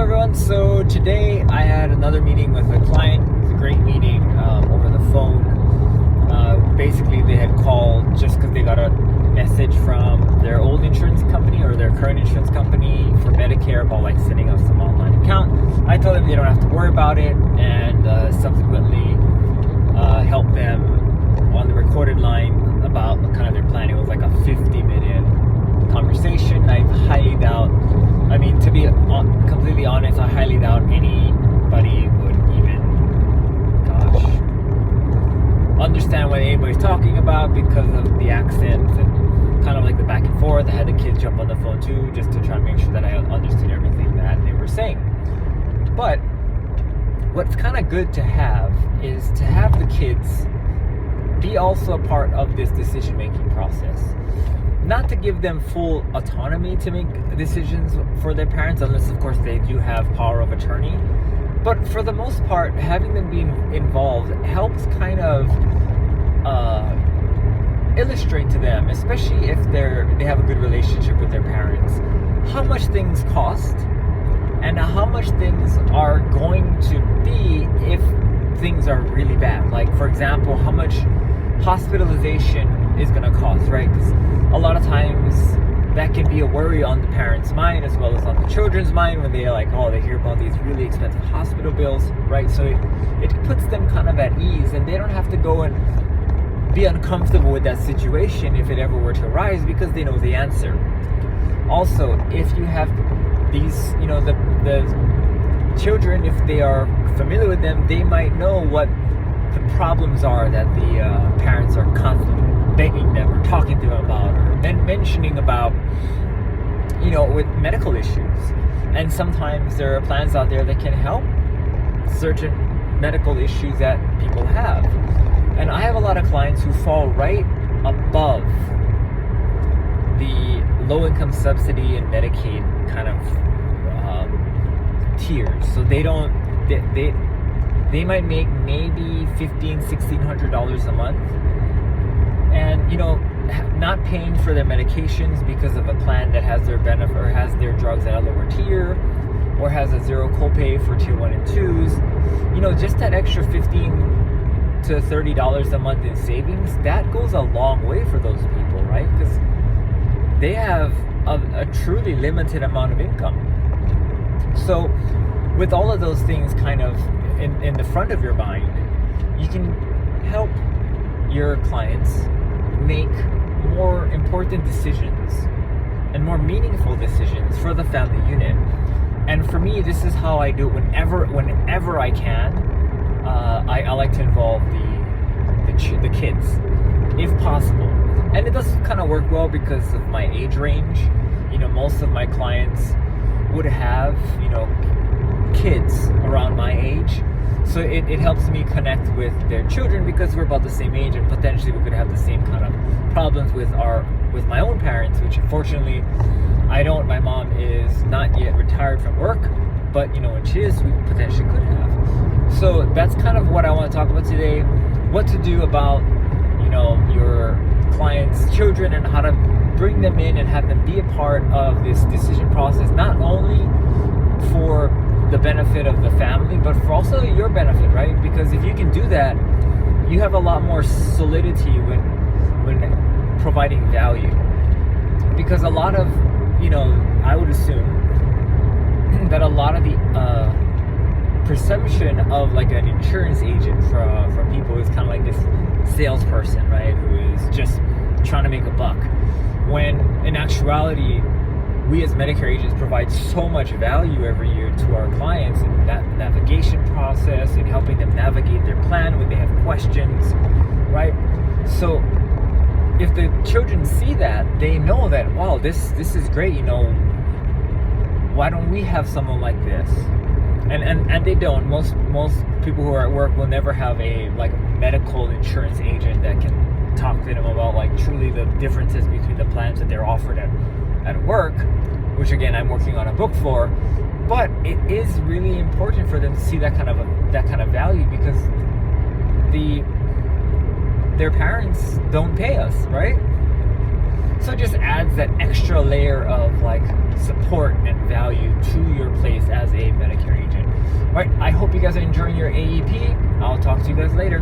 everyone. So today I had another meeting with a client. It was a great meeting over the phone. Basically, they had called just because they got a message from their old insurance company or their current insurance company for Medicare about like setting up some online account. I told them they don't have to worry about it, and subsequently helped them on the recorded line about kind of their plan. It was like a 50-minute conversation. I highly doubt, to be completely honest, I highly doubt anybody would even, understand what anybody's talking about because of the accents and kind of like the back and forth. I had the kids jump on the phone too, just to try to make sure that I understood everything that they were saying. But what's kind of good to have is to have the kids be also a part of this decision-making process. Not to give them full autonomy to make decisions for their parents, unless of course they do have power of attorney. But for the most part, having them being involved helps kind of illustrate to them, especially if they have a good relationship with their parents, how much things cost and how much things are going to be if things are really bad. Like, for example, how much hospitalization is going to cost, right? Because a lot of times that can be a worry on the parents' mind as well as on the children's mind when they hear about these really expensive hospital bills, right? So it puts them kind of at ease, and they don't have to go and be uncomfortable with that situation if it ever were to arise, because they know the answer. Also, if you have these, the children, if they are familiar with them, they might know what the problems are that the parents are constantly begging them or talking to them about, or mentioning about, with medical issues. And sometimes there are plans out there that can help certain medical issues that people have. And I have a lot of clients who fall right above the low-income subsidy and Medicaid kind of tiers. So they might make maybe $1,500-$1,600 a month, and not paying for their medications because of a plan that has their benefit or has their drugs at a lower tier, or has a zero copay for tier 1 and 2s. Just that extra $15 to $30 a month in savings, that goes a long way for those people, right? Because they have a truly limited amount of income. So with all of those things kind of in the front of your mind, you can help your clients make more important decisions and more meaningful decisions for the family unit. And for me, this is how I do it whenever I can. I like to involve the kids, if possible. And it does kind of work well because of my age range. Most of my clients would have, kids around my age. So it helps me connect with their children because we're about the same age, and potentially we could have the same kind of problems with my own parents, which unfortunately I don't. My mom is not yet retired from work, but when she is, we potentially could have. So that's kind of what I want to talk about today. What to do about your clients' children, and how to bring them in and have them be a part of this decision process, not only for the benefit of the family, but for also your benefit, right? Because if you can do that, you have a lot more solidity when providing value. Because a lot of, I would assume that a lot of the perception of like an insurance agent for people is kind of like this salesperson, right? Who is just trying to make a buck. When in actuality, we as Medicare agents provide so much value every year to our clients in that navigation process and helping them navigate their plan when they have questions, right? So if the children see that, they know that, wow, this is great, why don't we have someone like this? And they don't. Most people who are at work will never have a medical insurance agent that can talk to them about truly the differences between the plans that they're offered at work, which again I'm working on a book for. But it is really important for them to see that kind of value, because their parents don't pay us, right? So it just adds that extra layer of support and value to your place as a All right, I hope you guys are enjoying your AEP. I'll talk to you guys later.